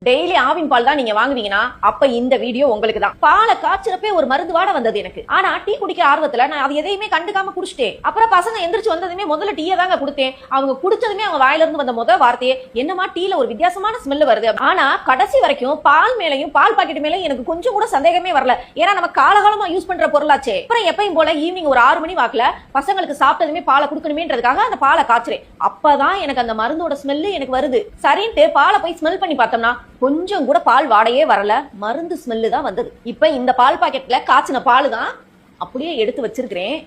Daily Aavin பால் தான் நீங்க வாங்குவீங்கன்னா அப்ப இந்த வீடியோ உங்களுக்கு தான். பாலை காய்ச்சறப்பே ஒரு மருந்து வாட வந்தது எனக்கு. ஆனா டீ குடிக்க ஆர்வத்துல நான் அது எதையுமே கண்டுக்காம குடிச்சிட்டேன். அப்புறம் பசங்க எந்திரிச்சு வந்ததுமே முதல்ல டீயை தாங்க கொடுத்தேன். அவங்க குடிச்சதுமே அவங்க வாயில இருந்து வந்த முதல் வார்த்தையே என்னமா டீல ஒரு வித்தியாசமான ஸ்மெல் வருது. ஆனா கடைசி வரைக்கும் பால் மேலையும் பால் பாக்கெட் மேலையும் எனக்கு கொஞ்சம் கூட சந்தேகமே வரல. ஏன்னா நம்ம காலகாலமா யூஸ் பண்ற பொருளாச்சே. அப்புறம் எப்பயும் போல ஈவினிங் ஒரு 6 மணி வாக்குல பசங்களுக்கு சாப்பிட்டதுமே பாலை குடுக்கணுமேன்றதுக்காக அந்த பாலை காய்ச்சறேன். அப்பதான் எனக்கு அந்த மருந்தோட ஸ்மெல் எனக்கு வருது. சரின்ட்டு பாலை போய் ஸ்மெல் பண்ணி பார்த்தோம்னா கொஞ்சம் கூட பால் வாடையே வரல, மருந்து ஸ்மெல்லு தான் வந்தது. இப்ப இந்த பால் பாக்கெட்ல காய்ச்சின பால் தான் அப்படியே எடுத்து வச்சிருக்கிறேன்.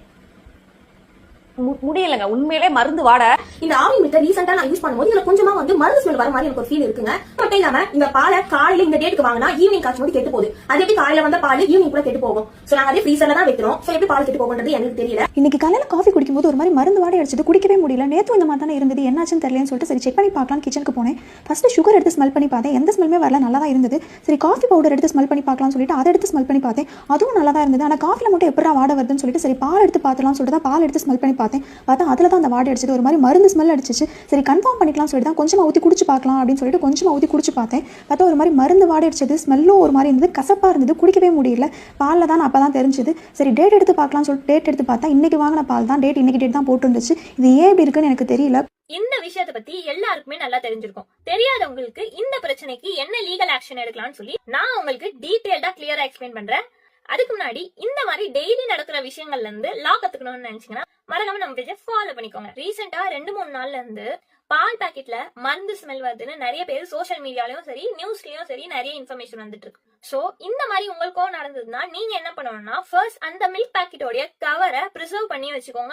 முடியலங்க, உண்மையிலே மருந்து வாட. இந்த ஆவி மெத்தட் ரீசெண்டா நான் யூஸ் பண்ணும்போது இதுல கொஞ்சமா மருந்து ஸ்மெல் வர மாதிரி எனக்கு ஒரு ஃபீல் இருக்குங்க. மட்டும் இல்லாம இந்த பாலை காலையில இந்த டேட்டுக்கு வாங்கினா ஈவினிங் காய்ச்சும் போது கெட்டு போகுது. அது எப்படி காலையில வந்த பால் ஈவினிங் கூட கெட்டு போகும்? சோ நாங்க அதே ஃப்ரீசர்ல தான் வைக்கிறோம். சோ எப்படி பால் கெட்டு போகும்ன்றது எனக்கு தெரியல. இன்னைக்கு காலையில காஃபி குடிக்கும்போது ஒரு மாதிரி மருந்து வாடை அடிச்சது, குடிக்கவே முடியல. நேத்து இந்த மாதிரி தானே இருந்தது, என்னாச்சுன்னு தெரியலன்னு சொல்லிட்டு சரி செக் பண்ணி பார்க்கலாம் கிச்சனுக்கு போனேன். ஃபர்ஸ்ட் சுகர் எடுத்து ஸ்மெல் பண்ணி பார்த்தேன், எந்த ஸ்மெல்லுமே வரல, நல்லா தான் இருந்தது. சரி காஃபி பவுடர் எடுத்து ஸ்மெல் பண்ணி பார்க்கலாம்னு சொல்லிட்டு அதை எடுத்து ஸ்மெல் பண்ணி பார்த்தேன், அதுவும் நல்லா தான் இருந்தது. ஆனா காஃபில மட்டும் எப்படா வாடை வருதுன்னு சொல்லிட்டு சரி பால் எடுத்து பார்த்தலாம்னு சொல்லிட்டு தான் பால் எடுத்து ஸ்மெல் பண்ணி பார்த்தா அதுல தான் அந்த வாடை அடிச்சது, ஒரு மாதிரி மருந்து ஸ்மெல் அடிச்சிச்சு. சரி கன்ஃபார்ம் பண்ணிக்கலாம் சொல்லிட்டு தான் கொஞ்சமா ஊற்றி குடிச்சு பார்க்கலாம் அப்படின்னு சொல்லிட்டு கொஞ்சமா ஊற்றி குடிச்சு பார்த்தேன். பார்த்தா ஒரு மாதிரி மருந்து வாடை அடிச்சது, ஸ்மெல்லும் ஒரு மாதிரி இருந்தது, கசப்பா இருந்தது, குடிக்கவே முடியல. பாலில் தான் அப்பதான் தெரிஞ்சது. சரி டேட் எடுத்து பார்க்கலாம்னு சொல்லிட்டு டேட் எடுத்து பார்த்தா இன்னைக்கு வாங்கின பால் தான், இன்னைக்கு டேட் தான் போட்டுருந்துச்சு. இது ஏன் இப்படி இருக்குன்னு எனக்கு தெரியல. இந்த விஷயத்தை பத்தி எல்லாருக்குமே நல்லா தெரிஞ்சிருக்கும். தெரியாதவங்களுக்கு இந்த பிரச்சனைக்கு என்ன லீகல் ஆக்ஷன் எடுக்கலாம்னு சொல்லி நான் உங்களுக்கு டீடைல்டா கிளியரா எக்ஸ்பிளைன் பண்றேன். அதுக்கு முன்னாடி இந்த மாதிரி டெய்லி நடக்கிற விஷயங்கள்ல இருந்து லா கத்துக்கணும்னு நினைச்சீங்கன்னா மறக்காம நம்ம பேஜை ஃபாலோ பண்ணிக்கோங்க. ரீசெண்டா 2-3 நாள்ல இருந்து பால் பாக்கெட்ல மருந்து ஸ்மெல் வருதுன்னு நிறைய பேர் சோசியல் மீடியாலயும் சரி நியூஸ்லயும் சரி நிறைய இன்ஃபர்மேஷன் வந்துட்டு இருக்கு. சோ இந்த மாதிரி உங்களுக்கும் நடந்ததுன்னா நீங்க என்ன பண்ணணும்னா ஃபர்ஸ்ட் அந்த மில்க் பாக்கெட்டோட கவரை ப்ரிசர்வ் பண்ணி வச்சுக்கோங்க.